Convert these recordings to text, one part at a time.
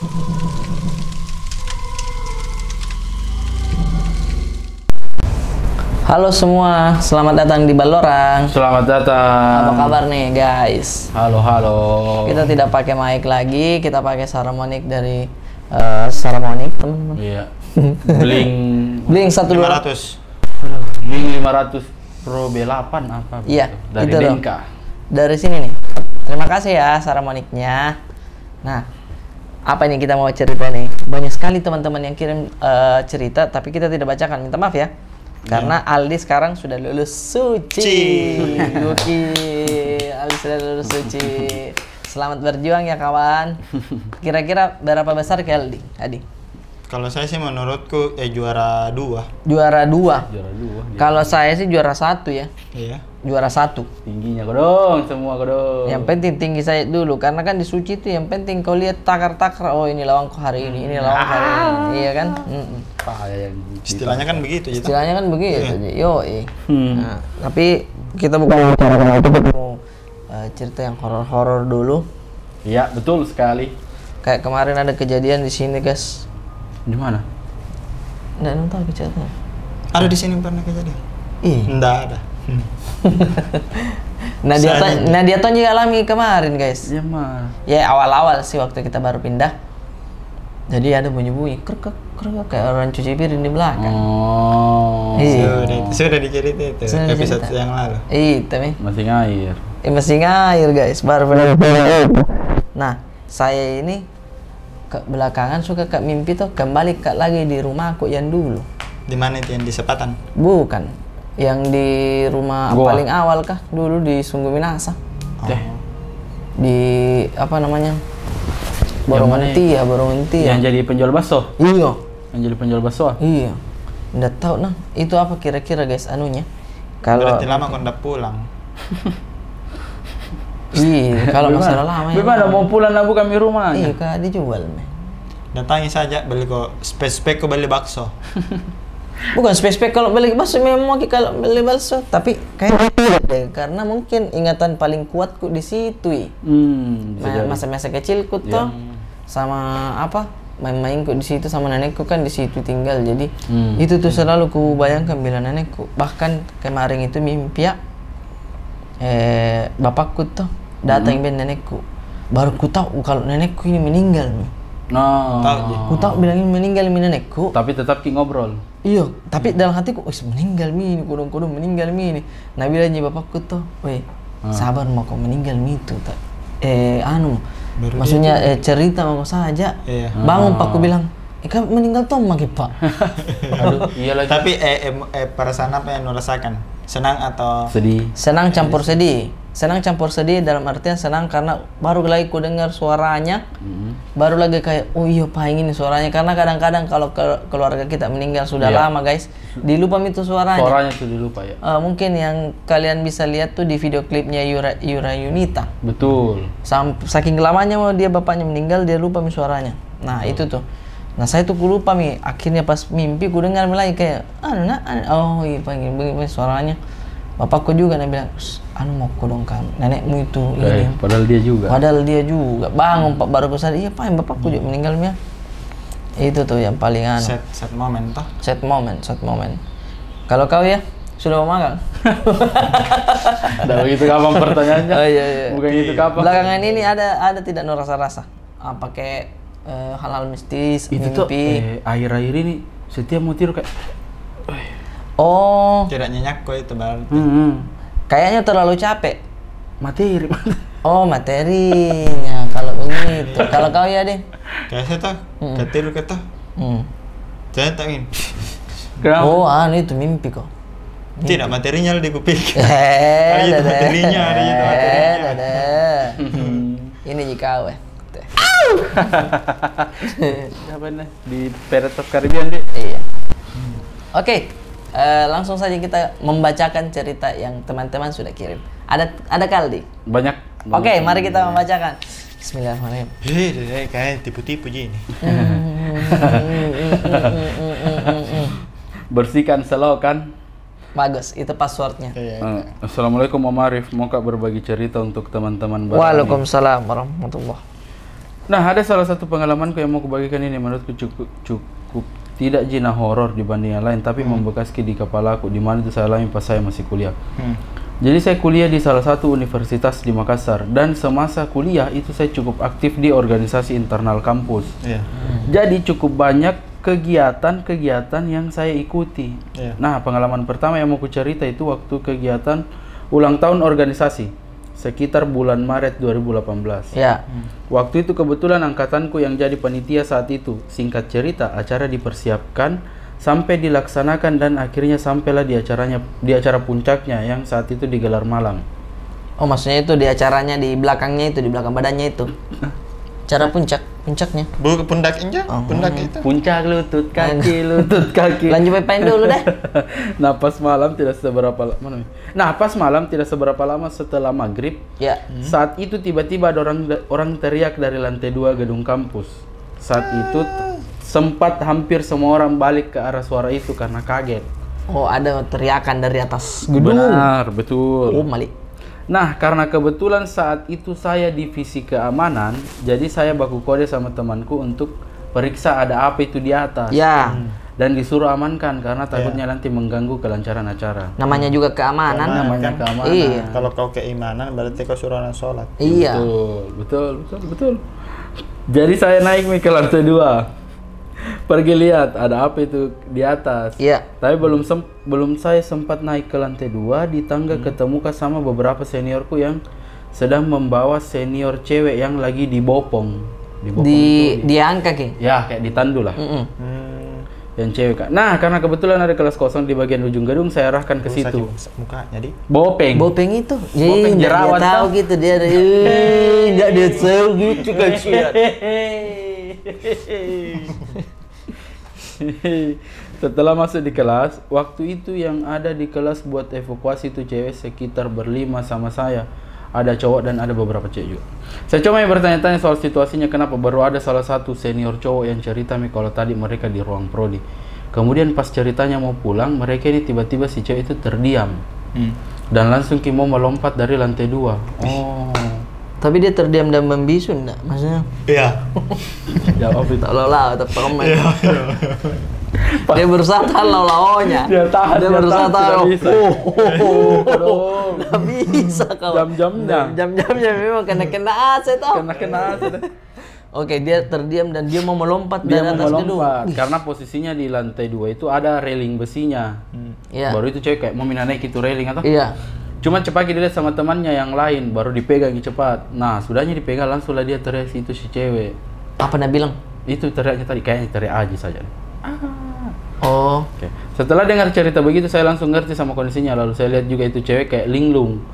Halo semua, selamat datang di Balorang. Selamat datang. Apa kabar nih guys? Halo, halo. Kita tidak pakai mic lagi, kita pakai Saramonic dari Saramonic, teman-teman. Iya. Bling Bling 1 500. Bling 500 Pro B8 apa? Iya, dari itu loh. Denka. Dari sini nih. Terima kasih ya Saramonicnya. Nah, apa ini kita mau cerita nih? Banyak sekali teman-teman yang kirim cerita, tapi kita tidak bacakan. Minta maaf ya. Karena Aldi sekarang sudah lulus suci. Gokil. Aldi sudah lulus suci. Selamat berjuang ya kawan. Kira-kira berapa besar ke Aldi? Adi? Kalau saya sih menurutku juara 2. Juara 2. Juara 2. Kalau saya sih juara 1 ya. Iya. Juara 1. Tingginya kodong, semua kodong. Yang penting tinggi saya dulu, karena kan di suci itu yang penting kau lihat takar-takar, oh ini lawanku hari ini lawanku hari ini, iya kan? Yang Istilahnya kan begitu ya. Istilahnya kan begitu, yo. Hmm. Nah, tapi kita bukan bicara itu, kita mau cerita yang horor-horor dulu. Iya, betul sekali. Kayak kemarin ada kejadian di sini guys. Di mana? Nggak tahu kejadian. Ada di sini pernah kejadian? Ih. Nggak ada. Nah dia tuh juga alami kemarin guys. Iya mah. Ya awal-awal sih waktu kita baru pindah. Jadi ada bunyi-bunyi krek kayak orang cuci piring di belakang. Oh. Iya. Sudah diceritain itu Sudah episode dicerita. yang lalu. Itu nih. Masih ngair. Masih ngair guys, baru Nah, saya ini ke belakangan suka ke mimpi tuh kembali ke lagi di rumahku yang dulu. Di mana itu yang di Sepatan? Bukan. Yang di rumah Goa. paling awal kah? Dulu di Sungguh Minasa. Teh. Di apa namanya? mana Borongantia. Yang jadi penjual bakso. Iya. Yang jadi penjual bakso. Iya. Nggak tahu nah, itu apa kira-kira guys anunya? Kalau Berarti lama kau nggak pulang. iya, kalau masalah lama ya. Gimana mau pulang lah bukan di rumah? Iya, kak dijual nih. Datangi saja beli kok spek kau beli bakso. Bukan spek kalau beli bakso memang mau kalau beli bakso, tapi kayak tidak deh, karena mungkin ingatan paling kuatku di situ. Bisa jadi. Masa-masa kecilku tuh sama apa? Main-mainku di situ sama nenekku kan di situ tinggal. Jadi itu tuh selalu ku bayangkan bila nenekku. Bahkan kemarin itu mimpi ya bapakku tuh datang ben nenekku. Baru ku tahu kalau nenekku ini meninggal nih. Nah, Ku tahu bilang ini meninggal nenekku. tapi tetap ki ngobrol. Iya, tapi dalam hatiku, wis meninggal mi ini, kudung-kudung meninggal mi ini. Nah bilangnya bapakku tuh, weh sabar mau kau meninggal mi itu. Baru Maksudnya cerita mau saja. Iya. Bangun pak, aku bilang, kan meninggal toh maki pak. Aduh, iya lagi. Tapi perasaan apa yang lo rasakan? Senang atau Sedih. Senang campur sedih. Senang campur sedih dalam artian senang karena baru lagi ku dengar suaranya. Baru lagi kayak, oh iya pak ini suaranya. Karena kadang-kadang kalau keluarga kita meninggal sudah Iya. lama guys, dilupa itu suaranya. Suaranya sudah lupa ya. Mungkin yang kalian bisa lihat tuh di video klipnya Yura Yunita. Betul. Saking lamanya dia bapaknya meninggal, dia lupa suaranya. Nah itu tuh. Nah saya tuh lupa akhirnya pas mimpi ku dengar lagi kayak oh iya panggil begini suaranya. Bapakku juga bilang, mau kodong kan nenekmu itu ini. Padahal dia juga. Bangun pak baru sadar, iya pak bapakku juga meninggal ya. Itu tuh yang paling set moment toh? Set moment. Kalau kau ya sudah mau makan? Ada begitu kapan pertanyaannya? Oh iya. Bukan itu kapan? Belakangan ini ada tidak rasa-rasa? Pakai hal-hal mistis, Itu tuh mimpi. akhir-akhir ini setiap mau tidur kayak Oh, Tidak nyenyak kok itu berarti. kayaknya terlalu capek. materi. Oh, materinya kalau begitu. Kalau kau ya deh. Kayak saya toh, ketidur ke toh. Saya tak ingin. Kenapa? Oh, itu mimpi kok. Tidak materinya di kuping. Ada itu materinya, ada itu materinya. Ini jika Apa nih? Di Pirates of Caribbean deh. Iya. Oke, langsung saja kita membacakan cerita yang teman-teman sudah kirim. Ada Kaldi? Banyak. Oke, mari kita membacakan. Bismillahirrahmanirrahim. Kayak tipu-tipu gini. Bersihkan selokan. Bagus, itu passwordnya. Assalamualaikum Om Arif, mau kak berbagi cerita untuk teman-teman Waalaikumsalam warahmatullah. Nah, ada salah satu pengalamanku yang mau kubagikan ini menurutku cukup tidak jina horor dibanding yang lain, tapi membekas di kepalaku, di mana itu saya alami pas saya masih kuliah. Jadi saya kuliah di salah satu universitas di Makassar, dan semasa kuliah itu saya cukup aktif di organisasi internal kampus. Jadi cukup banyak kegiatan-kegiatan yang saya ikuti. Nah, pengalaman pertama yang mau ku cerita itu waktu kegiatan ulang tahun organisasi sekitar bulan Maret 2018. Waktu itu kebetulan angkatanku yang jadi panitia saat itu. Singkat cerita, acara dipersiapkan sampai dilaksanakan dan akhirnya sampailah di acara puncaknya yang saat itu digelar malam. Oh, maksudnya itu di acaranya di belakangnya itu, di belakang badannya itu. Cara puncaknya. Bukan pundak injak, pundak itu. Puncak lutut kaki. Lanjut main dulu deh. Nah, pas malam tidak seberapa lama setelah maghrib. Saat itu tiba-tiba ada orang teriak dari lantai 2 gedung kampus. Saat itu sempat hampir semua orang balik ke arah suara itu karena kaget. Oh, ada teriakan dari atas gedung. Benar, betul. Oh, Malik. Nah, karena kebetulan saat itu saya divisi keamanan, jadi saya baku kode sama temanku untuk periksa ada apa itu di atas. Dan disuruh amankan karena takutnya nanti mengganggu kelancaran acara. Namanya juga keamanan. Namanya keamanan. Iya. Kalau kau keimanan berarti kau suruh orang sholat. Iya. Betul. Jadi saya naik ke lantai 2. Pergi lihat ada apa itu di atas. Tapi belum saya sempat naik ke lantai 2, di tangga ketemu sama beberapa seniorku yang sedang membawa senior cewek yang lagi dibopong. Diangkat Ki? Ya, kayak ditandu lah. Yang cewek Kak. Nah, karena kebetulan ada kelas kosong di bagian ujung gedung, saya arahkan ke situ. Mukanya di Bopeng itu. Bopeng jerawat dia tahu gitu dia ada. Enggak dia tahu gitu kasihan. Setelah masuk di kelas, waktu itu yang ada di kelas buat evakuasi itu cewek sekitar berlima sama saya. Ada cowok dan ada beberapa cewek juga. Saya cuma bertanya-tanya soal situasinya, kenapa baru ada salah satu senior cowok yang cerita kalau tadi mereka di ruang prodi. Kemudian pas ceritanya mau pulang, mereka ini tiba-tiba si cewek itu terdiam. Dan langsung mau melompat dari lantai 2. Oh. Tapi dia terdiam dan membisu enggak? Maksudnya? Iya. Jawab itu. Tak lola atau permen. Dia berusaha tahan law-lawnya. Dia berusaha tahan. Nggak bisa kau. Jam-jamnya memang kena AC toh. Kena AC. Oke, dia terdiam dan dia mau melompat dari atas gedung. Karena posisinya di lantai 2 itu ada railing besinya. Baru itu cewek kayak mau naik itu railing atau? Iya. Cuma cepat dilihat sama temannya yang lain, baru dipegang cepat. Nah, sudahnya dipegang langsung lah dia teriak itu si cewek. Apa dia bilang? Itu teriaknya tadi kayaknya teriak aja saja. Oh. Oke. Setelah dengar cerita begitu, saya langsung ngerti sama kondisinya. Lalu saya lihat juga itu cewek kayak linglung,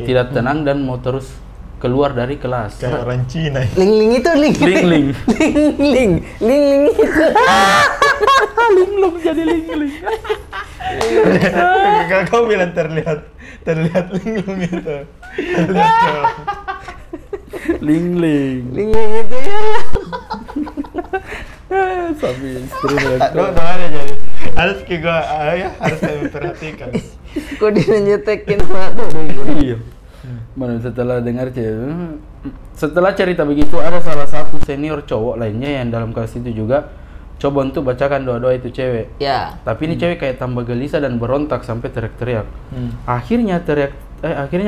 tidak tenang dan mau terus keluar dari kelas. Kayak orang Cina. Ling itu. Linglung jadi lingling. Kau bilang terlihat linglung itu. Lingling itu ya. Sampai istri ada jadi. Harus kami perhatikan. Kok dia nyetekin mata? Iya. Mana setelah cerita begitu, ada salah satu senior cowok lainnya yang dalam kelas itu juga coba untuk bacakan doa-doa itu cewek. Tapi ini cewek kayak tambah gelisah dan berontak sampai teriak-teriak. Akhirnya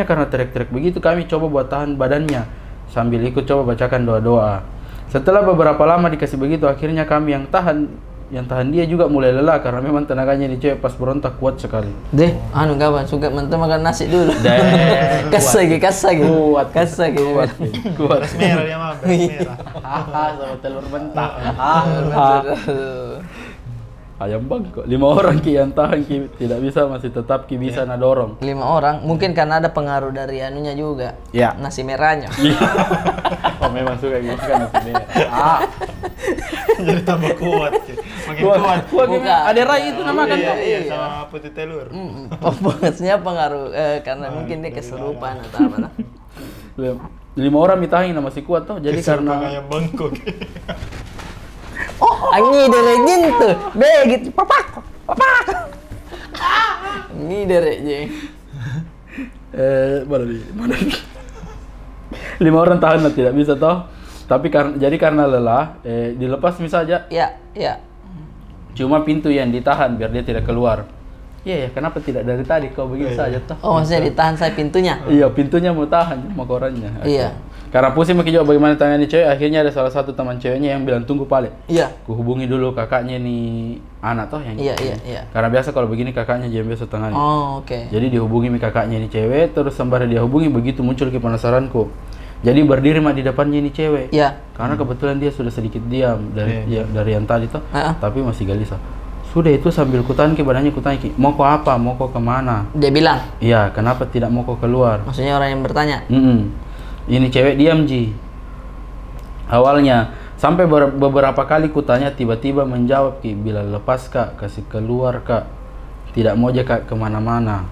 karena teriak-teriak begitu, kami coba buat tahan badannya sambil ikut coba bacakan doa-doa. Setelah beberapa lama dikasih begitu, akhirnya kami yang tahan dia juga mulai lelah karena memang tenaganya ini cewek pas berontak kuat sekali. Kawan suka mentah makan nasi dulu. Kas lagi. Kuat. Beras merah dia mah, beras merah. Sama telur mentah. Ayam bangkok. 5 orang yang tahan tidak bisa, masih tetap bisa nadorong. 5 orang, mungkin karena ada pengaruh dari anunya juga. Nasi merahnya. Oh, memang suka nasi merah. Jadi tambah kuat. Makin kuat. Ada rai itu nama kan? Iya, sama putih telur. Maksudnya pengaruh karena mungkin dia kesurupan atau apa. 5 orang mitahin masih kuat toh. Jadi karena ayam bangkok. Angi derekin tuh, gitu, papa. Angi dereknya. Mana 5 orang tahan lah, tidak bisa toh. Tapi jadi karena lelah, dilepas saja. Iya, iya. Cuma pintu yang ditahan biar dia tidak keluar. Iya, kenapa tidak dari tadi kau begitu saja toh? Oh, maksudnya ditahan saya pintunya? Iya, pintunya mau tahan cuma korannya. Iya. Karena pusing makin jauh bagaimana tangani cewek, akhirnya ada salah satu teman ceweknya yang bilang tunggu pale. Iya. Kuhubungi dulu kakaknya nih anak toh yang. Iya. Karena biasa kalau begini kakaknya jangan biasa tangani. Oh, oke. Jadi dihubungi mi kakaknya ini cewek, terus sembari dia hubungi begitu muncul ke penasaranku. Jadi berdiri mak di depannya ini cewek. Iya. Karena kebetulan dia sudah sedikit diam dari yang tadi toh, tapi masih gelisah. Sudah itu sambil kutanya badannya kutanya mau kau apa, mau kau kemana? Dia bilang? Iya, kenapa tidak mau kau keluar? Maksudnya orang yang bertanya? Ini cewek diam Ji. Awalnya sampai beberapa kali kutanya tiba-tiba menjawab Ki, bila lepas kak, kasih keluar kak, tidak mau aja kak kemana-mana.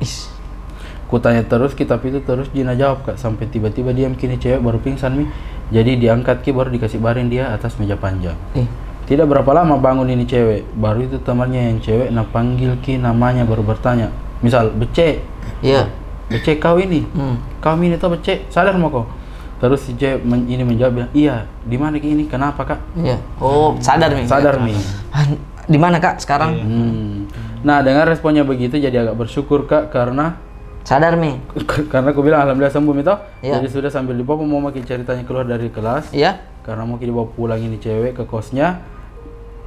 Kutanya terus tapi itu terus Jina jawab kak, sampai tiba-tiba diam kini cewek baru pingsan mi. Jadi diangkat Ki baru dikasih baring dia atas meja panjang. Tidak berapa lama bangun ini cewek, baru itu temannya yang cewek panggil Ki namanya baru bertanya. Misal, Becek. Iya. Becek kau ini. Kau ini tuh Becek, sadar mau kau? Terus si cewek ini menjawab bilang, iya, di mana Ki ini? Kenapa kak? Iya. Oh, sadar mi. Sadar mi. Di mana kak sekarang? Nah, dengan responnya begitu jadi agak bersyukur kak karena sadar mi. Karena aku bilang alhamdulillah sembuh mi toh. Iya. Jadi sudah sambil dibawa mau makin ceritanya keluar dari kelas. Iya. Karena mau dibawa pulang ini cewek ke kosnya.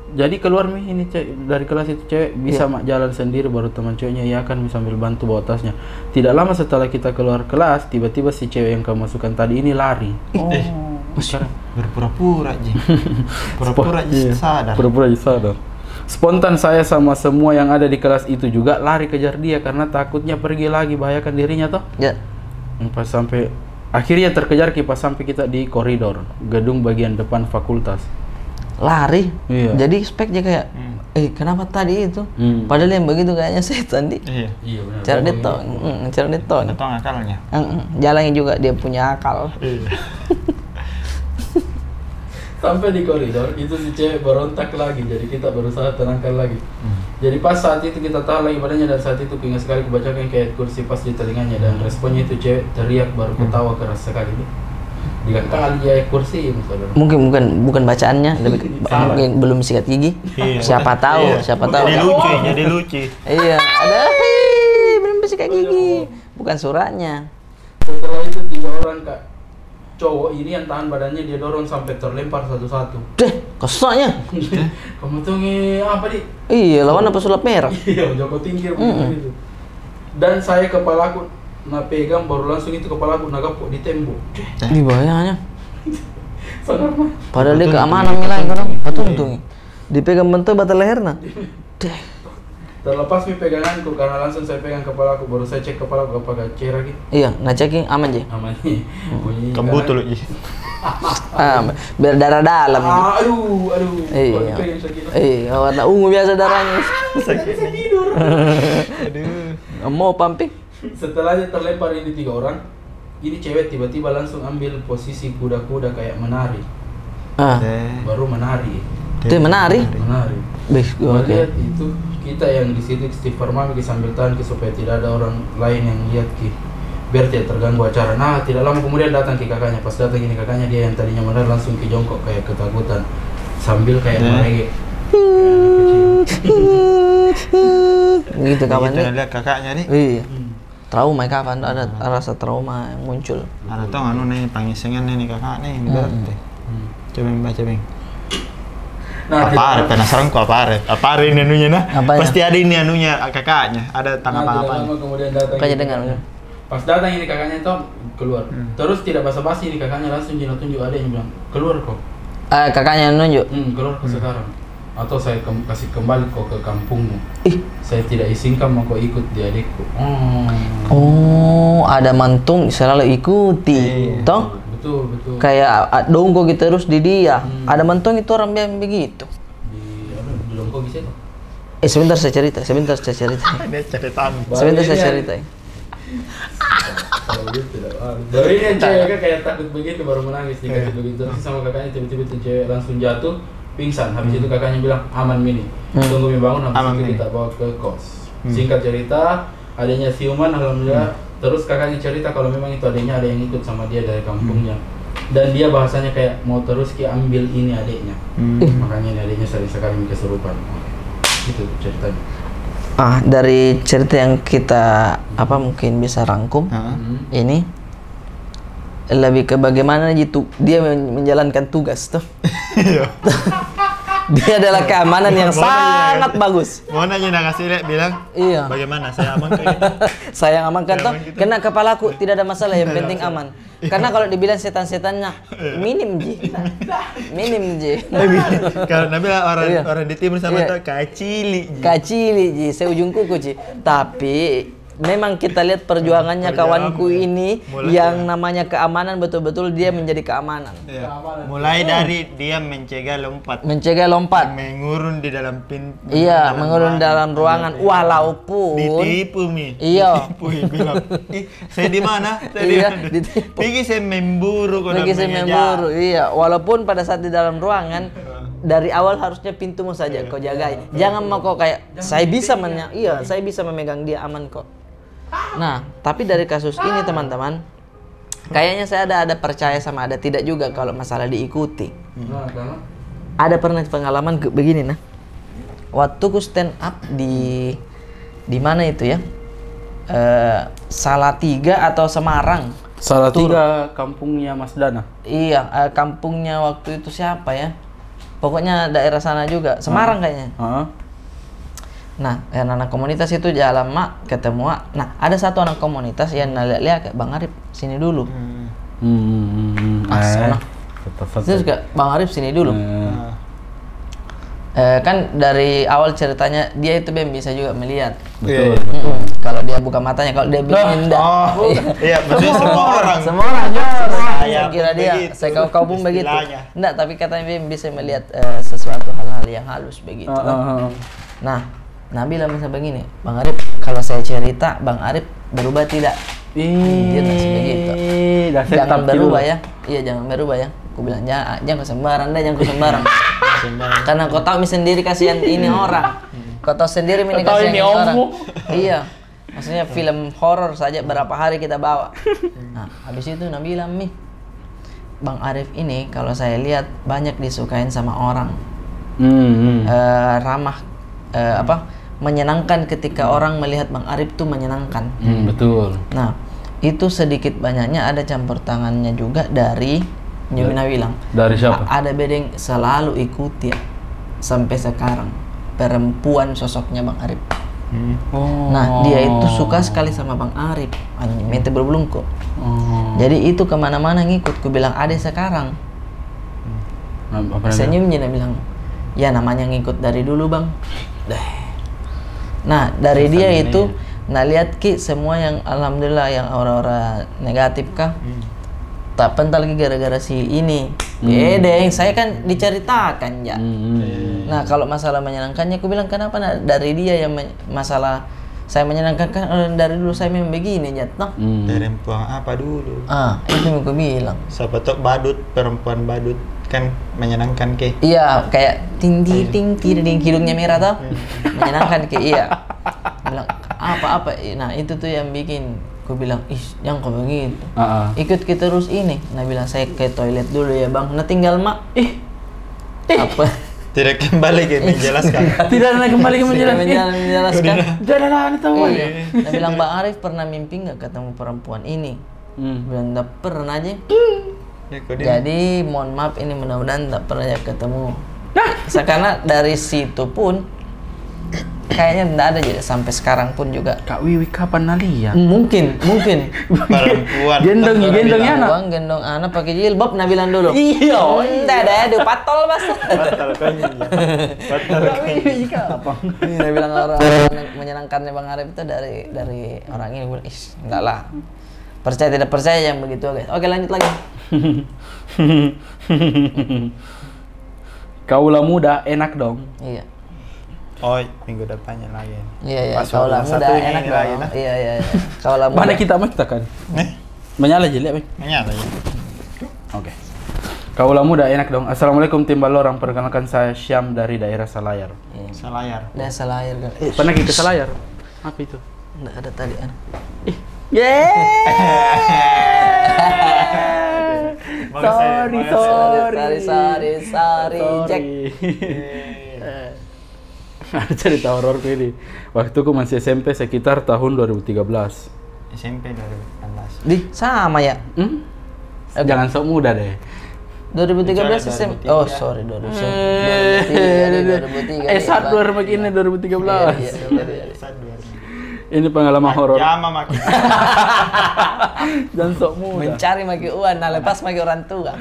Jadi keluar mi ini dari kelas itu cewek bisa mak jalan sendiri baru teman ceweknya ya kan bisa sambil bantu bawa tasnya. Tidak lama setelah kita keluar kelas tiba-tiba si cewek yang kamu masukkan tadi ini lari. Berpura-pura aja. Pura-pura aja sadar. Pura-pura aja sadar. Spontan saya sama semua yang ada di kelas itu juga lari kejar dia karena takutnya pergi lagi bahayakan dirinya toh. Ya. Pas sampai akhirnya terkejar pas sampai kita di koridor gedung bagian depan fakultas. Lari? Iya. Jadi speknya kayak kenapa tadi itu? Padahal yang begitu kayaknya setan di. Iya benar. Cara deton. Cara deton. Deton akalnya. Jalannya juga dia punya akal. Sampai di koridor itu si cewek berontak lagi, jadi kita berusaha tenangkan lagi. Jadi pas saat itu kita tahan lagi badannya dan saat itu ingat sekali kebacakan kayak kursi pas di telinganya dan responnya itu cewek teriak baru ketawa keras sekali. 3 kali ya kursi saudara. Mungkin bukan bacaannya, mungkin belum sikat gigi. Siapa tahu. Jadi lucu. Iya, ada belum sikat gigi. Bukan suratnya. Setelah itu 3 orang kak cowok ini yang tahan badannya dia dorong sampai terlempar satu-satu. Deh, kesaknya. Kamu tuh apa di? Iya, lawan apa sulap merah? Iya, Joko tingkir begitu. Dan saya kepalaku pegang baru langsung itu kepalaku nagapok di tembok. Di bahayanya. Sadar mah. Padahal dia keamanan nilai orang. Patuntung. Dipegang bentuk batal leherna. Deh. Terlepas mi peganganku karena langsung saya pegang kepalaku baru saya cek kepalaku apakah cerah gitu. Iya, ngecekin aman je. Aman nih. Kembut dulu Ji. Biar darah dalam. Aduh. Iya. Iya, warna ungu biasa darahnya. Sakit tidur. Aduh. Mau pampik. Setelahnya terlempar ini 3 orang. Ini cewek tiba-tiba langsung ambil posisi kuda-kuda kayak menari. Baru menari. Itu menari. Bih, gua lihat itu kita yang di situ istighfar sambil tahan supaya tidak ada orang lain yang lihat Ki. Biar tidak terganggu acara. Nah, tidak lama kemudian datang Ki kakaknya. Pas datang ini kakaknya dia yang tadinya menari langsung Ki jongkok kayak ketakutan sambil kayak merengek. Gitu kawan nih. Lihat kakaknya nih. Iya. Trauma kapan ada rasa trauma yang muncul. Ada tau nih pangisengan nih kakak nih berat deh. Coba baca bang. Nah, penasaran kok apa ini anunya nah? Apanya? Pasti ada ini anunya kakaknya, ada tanggapan apa? Kemudian datang. Kakaknya dengar. Pas datang ini kakaknya itu keluar. Terus tidak basa-basi ini kakaknya langsung tunjuk ada yang bilang keluar kok. Kakaknya yang nunjuk. Keluar kok sekarang. Atau saya kasih kembali kok ke kampungmu. Saya tidak izinkan mau kok ikut di adikku. Oh, ada mantung selalu ikuti, toh? Betul. Kayak dongko gitu terus di dia. Ada mantung itu orang yang begitu. Di dongko bisa tuh. Sebentar saya cerita. Dia ceritaan. Sebentar saya cerita. Dari ini cewek kayak takut begitu baru menangis dikasih begitu terus sama kakaknya tiba-tiba tuh cewek langsung jatuh pingsan. Habis itu kakaknya bilang aman Mini. Tunggu mi bangun habis itu kita bawa ke kos. Singkat cerita adanya siuman alhamdulillah. Terus kakaknya cerita kalau memang itu adanya ada yang ikut sama dia dari kampungnya. Dan dia bahasanya kayak mau terus ambil ini adiknya. Makanya ini adiknya sering sekali kesurupan. Itu ceritanya. Dari cerita yang kita mungkin bisa rangkum, ini lebih ke bagaimana gitu dia menjalankan tugas tuh. Dia adalah keamanan yang sangat bagus. Mau nanya kasih lihat bilang, iya. Bagaimana saya aman kayak gitu? Saya amankan toh, kena kepalaku tidak ada masalah, yang penting aman. Karena kalau dibilang setan-setannya minim ji. Kalau Nabi orang di timur sama tuh kacili ji, seujung kuku ji. Tapi memang kita lihat perjuangannya kawanku ini yang namanya keamanan, betul-betul dia menjadi keamanan. Mulai dari dia mencegah lompat, mengurun di dalam pintu. Iya, mengurun dalam ruangan, walaupun ditipu mi. Iya. Bilang, saya di mana? Ditipu. Pergi saya memburu, iya. Walaupun pada saat di dalam ruangan dari awal harusnya pintumu saja kau jagai. Jangan mau kau kayak saya bisa memegang dia, aman kok. Nah, tapi dari kasus ini teman-teman, kayaknya saya ada percaya sama ada tidak juga kalau masalah diikuti. Ada pernah pengalaman begini nah. Waktu ku stand up di mana itu ya? Salatiga atau Semarang. Salatiga kampungnya Mas Dana. Iya, kampungnya waktu itu siapa ya? Pokoknya daerah sana juga, Semarang kayaknya. Nah, anak komunitas itu jalan ketemu. Nah, ada satu anak komunitas yang lihat kayak Bang Arif sini dulu. Terus kayak Bang Arif sini dulu. Kan dari awal ceritanya dia itu bisa juga melihat. Betul. Kalau dia buka matanya, kalau dia bikin iya, maksudnya semua orang. Saya kira dia, saya kau pun begitu. Enggak, tapi katanya dia bisa melihat sesuatu hal-hal yang halus begitu. Nah, Nabi bilang misalnya begini, Bang Arif, kalau saya cerita, Bang Arif berubah tidak? Dia masih begitu. Jangan berubah ya. Iya, jangan berubah ya. Aku bilang jangan sembarang deh, jangan sembarang. Karena kau tahu sendiri kasihan ini orang. Kau tahu sendiri ini kasihan ini orang. Iya. Maksudnya film horor saja berapa hari kita bawa. Nah, habis itu Nabi bilang, Bang Arif ini kalau saya lihat banyak disukain sama orang. Ramah menyenangkan ketika orang melihat Bang Arif tuh menyenangkan. Betul. Nah, itu sedikit banyaknya ada campur tangannya juga dari Nyumina bilang. Dari siapa? Ada bedeng selalu ikuti sampai sekarang perempuan sosoknya Bang Arif. Nah, dia itu suka sekali sama Bang Arif. Mete berbelungkuk. Jadi itu kemana-mana ngikut. Ku bilang ada sekarang. Senyumnya dia bilang, ya namanya ngikut dari dulu Bang. Nah, dari dia itu, lihat Ki semua yang alhamdulillah yang aura-aura negatif kah? Tak pental lagi gara-gara si ini. Bedeng, saya kan diceritakan ya. Nah, kalau masalah menyenangkannya, aku bilang kenapa dari dia yang masalah saya menyenangkan kan dari dulu saya memang begini jatuh. Perempuan apa dulu? Itu yang aku bilang. Siapa tuh perempuan badut kan menyenangkan ke? Iya, kayak ting hidungnya merah tuh. Menyenangkan ke, iya. Bilang apa? Nah, itu tuh yang bikin aku bilang, jangan kau begitu. Ikut kita terus ini. Nah, bilang saya ke toilet dulu ya Bang. Nah, tinggal mak. Apa? Tidak kembali ke menjelaskan. Tidak kembali ke menjelaskan. Jangan tahu. Nah, bilang Bang Arif pernah mimpi nggak ketemu perempuan ini? Bilang nggak pernah aja. Jadi mohon maaf ini mudah-mudahan tak pernah ya ketemu. Karena dari situ pun kayaknya tidak ada jadi sampai sekarang pun juga. Kak Wiwi kapan nalian? Mungkin. Perempuan. Gendongnya anak. Gendong anak pakai jilbab Nabilan dulu. Iya. Tidak ada patol mas. Patol Wiwi kapan? Nabilan orang menyenangkannya Bang Arif itu dari orang ini. Enggak lah. Percaya tidak percaya yang begitu guys. Oke, lanjut lagi. Kaulah muda enak dong. Iya. Oh, minggu depannya lagi. Iya. Kaulah muda enak dong. Iya. Kaulah muda. Mana kita kan? Menyala aja lihat, Menyala ya. Oke. Kaulah muda enak dong. Assalamualaikum tim Balorang, perkenalkan saya Syam dari daerah Salayar. Salayar. Salayar kan. Pernah ke Salayar? Apa itu? Enggak ada tadi Sorry, Jack. Ada cerita horor ini. Waktu aku masih SMP sekitar tahun 2013. SMP 2018. Di sama ya? Jangan sok muda deh. 2013 SMP. Oh, sorry, 2003. S1 begini 2013. Ini pengalaman horor. Jama makin. Dan sok muda. Mencari maki uang, nah lepas maki orang tua.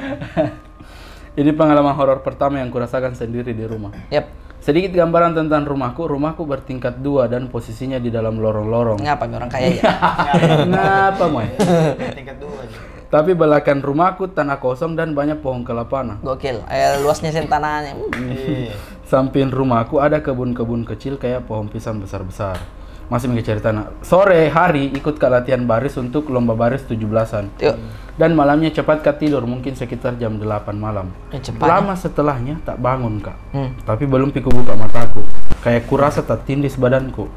Ini pengalaman horor pertama yang kurasakan sendiri di rumah. Yap. Sedikit gambaran tentang rumahku. Rumahku bertingkat 2 dan posisinya di dalam lorong-lorong. Ngapa orang kaya ya? Ngapa, Moy? Tingkat 2 aja. Tapi belakang rumahku tanah kosong dan banyak pohon kelapana. Gokil. Luasnya tanahnya. Samping rumahku ada kebun-kebun kecil kayak pohon pisang besar-besar. Masih cerita sore hari ikut ke latihan baris untuk lomba baris 17-an. Dan malamnya cepat Kak tidur, mungkin sekitar jam 8 malam. Lama setelahnya tak bangun Kak. Tapi belum piku buka mataku. Kayak kurasa tak tindis badanku.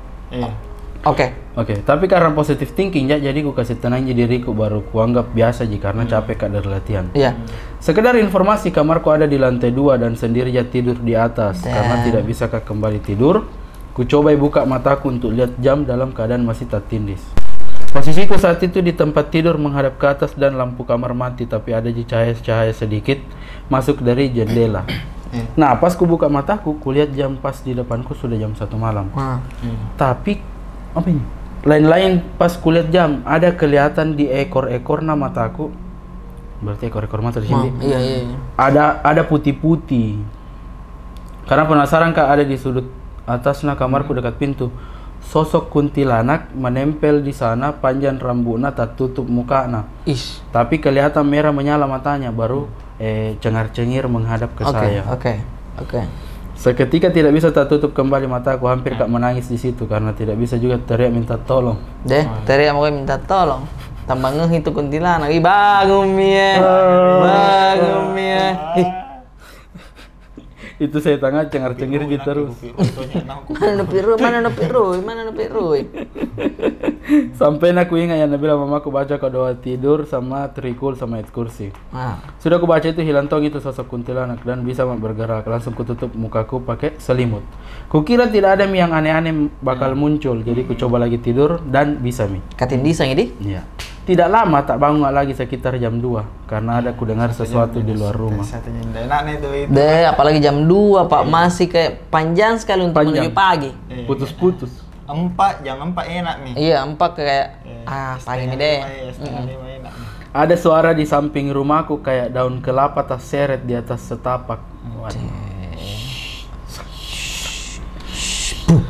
Oke. Tapi karena positif thinking ya, jadi ku kasih tenang diriku, baru kuanggap biasa karena capek Kak dari latihan. Iya. Sekedar informasi, kamarku ada di lantai 2 dan sendiri ya tidur di atas. Karena tidak bisa Kak kembali tidur. Ku coba buka mataku untuk lihat jam dalam keadaan masih tak tindis. Posisiku saat itu di tempat tidur menghadap ke atas dan lampu kamar mati, tapi ada cahaya sedikit masuk dari jendela. Nah, pas ku buka mataku, kulihat jam pas di depanku sudah jam 1 malam. Tapi apa ini? Lain-lain pas kulihat jam, ada kelihatan di ekor-ekor mataku. Berarti ekor-ekor mata di sini. Iya. Ada putih-putih. Karena penasaran Kak, ada di sudut atasnya kamarku dekat pintu. Sosok kuntilanak menempel di sana, panjang rambutnya tak tutup mukanya. Tapi kelihatan merah menyala matanya, baru cengar-cengir menghadap ke saya. Oke. Seketika tidak bisa tak tutup kembali mataku, hampir Kak menangis di situ karena tidak bisa juga teriak minta tolong. Teriak mau minta tolong. Tambah ngeh itu kuntilanak. Bangun Mia. Itu saya tengah cengar-cengir gitu terus. Mana no piru. Sampai aku ingat yang Nabila mamaku baca ke doa tidur sama trikul sama ayat kursi. Sudah aku baca itu hilang tong itu sosok kuntilanak dan bisa bergerak. Langsung kututup mukaku pakai selimut. Kukira tidak ada yang aneh-aneh bakal muncul, jadi ku coba lagi tidur dan bisa Katindisang ini? Iya. Tidak lama tak bangun lagi sekitar jam 2 karena ada ku dengar sesuatu di luar rumah. Apalagi jam 2 Pak, masih kayak panjang sekali untuk menuju pagi. Putus-putus. 4 jam 4 enak nih. Iya, 4 kayak pagi nih deh. Ada suara di samping rumahku kayak daun kelapa terseret di atas setapak.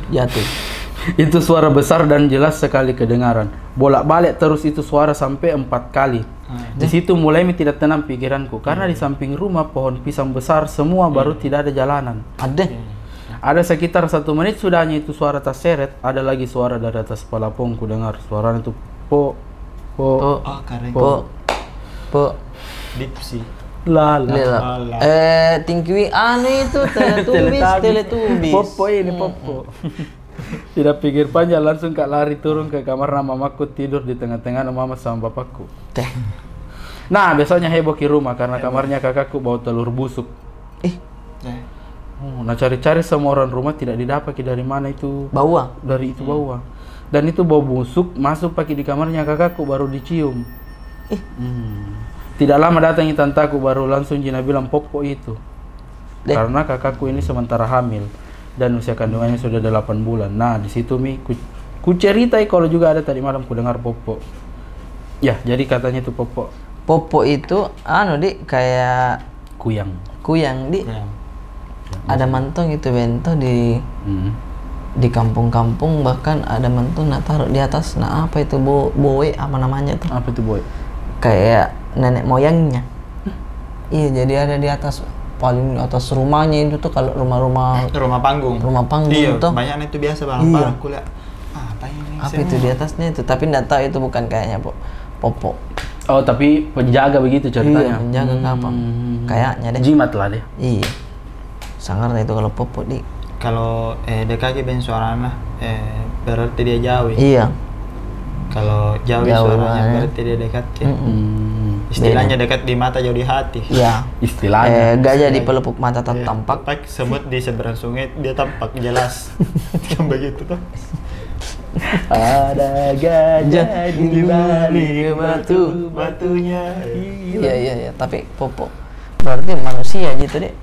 Jatuh. Itu suara besar dan jelas sekali kedengaran. Bolak-balik terus itu suara sampai 4 kali. Di situ mulai tidak tenang pikiranku karena di samping rumah pohon pisang besar semua, baru tidak ada jalanan. Ada sekitar 1 menit sudahnya itu suara terseret. Ada lagi suara dari atas kepala ku dengar suara itu po. Dipsi. Lala. Tingkiwi aneh itu Teletubbies. Popo ini popo. Tidak pikir panjang, langsung Kak lari turun ke kamar mamaku tidur di tengah-tengah mama sama bapakku. Nah, besoknya heboh di rumah karena kamarnya kakakku bau telur busuk. Nah, cari-cari semua orang rumah tidak didapat dari mana itu bau. Dari itu bau. Dan itu bau busuk masuk pakai di kamarnya kakakku, baru dicium. Tidak lama datang tantaku, baru langsung Jina bilang popo itu. Karena kakakku ini sementara hamil dan usia kandungannya sudah 8 bulan. Nah, di situ ku ceritai kalau juga ada tadi malam ku dengar popo. Ya, jadi katanya itu popo. Popo itu kayak kuyang di. Ada mantong itu bento di kampung-kampung, bahkan ada mantong taruh di atas. Nah, apa itu boe apa namanya tuh? Apa itu boe? Kayak nenek moyangnya. Iya, jadi ada di atas, paling atas rumahnya itu tuh, kalau rumah panggung iya, tuh banyak itu biasa barang-barang kuliah. Apa itu di atasnya itu, tapi enggak tahu itu bukan kayaknya popo. Oh, tapi penjaga begitu ceritanya. Iya, penjaga apa? Kayaknya deh. Jimat lah deh. Iya. Sangar itu kalau popo di. Kalau DKG ben suaranya berarti dia jauh. Iya. Kalau jauh suaranya berarti dia dekat. Istilahnya dekat di mata jauh di hati. Ya. Istilahnya. Gajah di pelupuk mata tak tampak. Tampak semut di seberang sungai dia tampak jelas. Kan begitu tuh. Ada gajah di balik batunya. Iya. Tapi Popo berarti manusia gitu deh.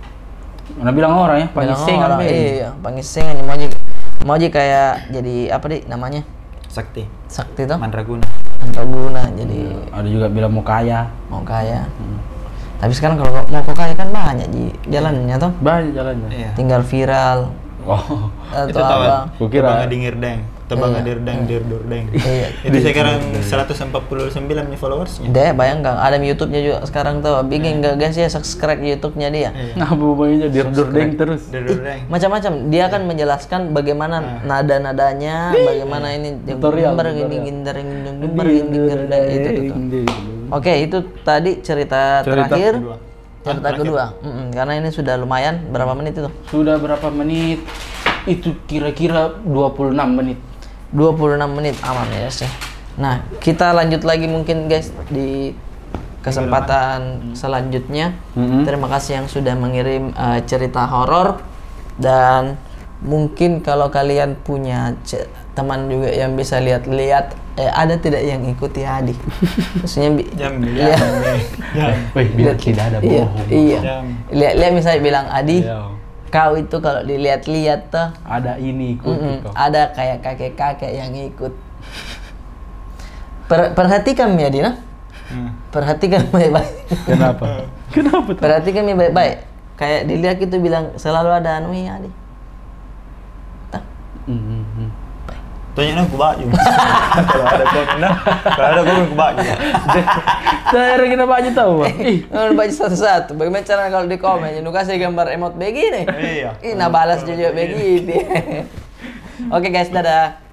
Mana bilang orang ya, pangiseng apa ya? Iya, pangiseng mau aja kayak jadi apa deh namanya? Sakti Sakti tuh? Mandraguna. Jadi ada juga bilang mau kaya. Tapi sekarang kalau mau kaya kan banyak jalannya tuh. Banyak jalannya. Iya. Tinggal viral. Oh, atau itu tahu. apa? Kukira Dingirdeng. Tebang dirdeng dirdeng. Iya. Jadi sekarang 149 nih followersnya. Deh, bayangkan ada YouTube-nya juga sekarang tuh. Bikin guys ya subscribe YouTube-nya dia. Nah, bumbunya dirdeng terus. Dirdeng. Macam-macam. Dia akan menjelaskan bagaimana nada-nadanya, bagaimana ini tutorial. itu. Oke, itu tadi cerita terakhir. Cerita kedua. Karena ini sudah lumayan. Berapa menit itu? Sudah berapa menit? Itu kira-kira 26 menit. 26 menit aman ya sih. Nah, kita lanjut lagi mungkin guys di kesempatan selanjutnya. Terima kasih yang sudah mengirim cerita horor, dan mungkin kalau kalian punya teman juga yang bisa lihat-lihat ada tidak yang ikuti Adi. Maksudnya biar tidak ada bohong. Iya. Lihat misalnya bilang Adi, kau itu kalau dilihat-lihat tuh ada ini ikut ada kayak kakek-kakek yang ikut. Perhatikan ya Dina. Perhatikan baik-baik. Kenapa? Perhatikan baik-baik. Kayak dilihat itu bilang selalu ada anu ya Adi. Tanya aku baju. Kalau ada komen aku baju. Saya kita baju tahu, Bang. Baju satu-satu. Bagaimana cara kalau di komen jangan kasih gambar emot begini. Iya. Nah balas juga begitu. Oke guys, dadah.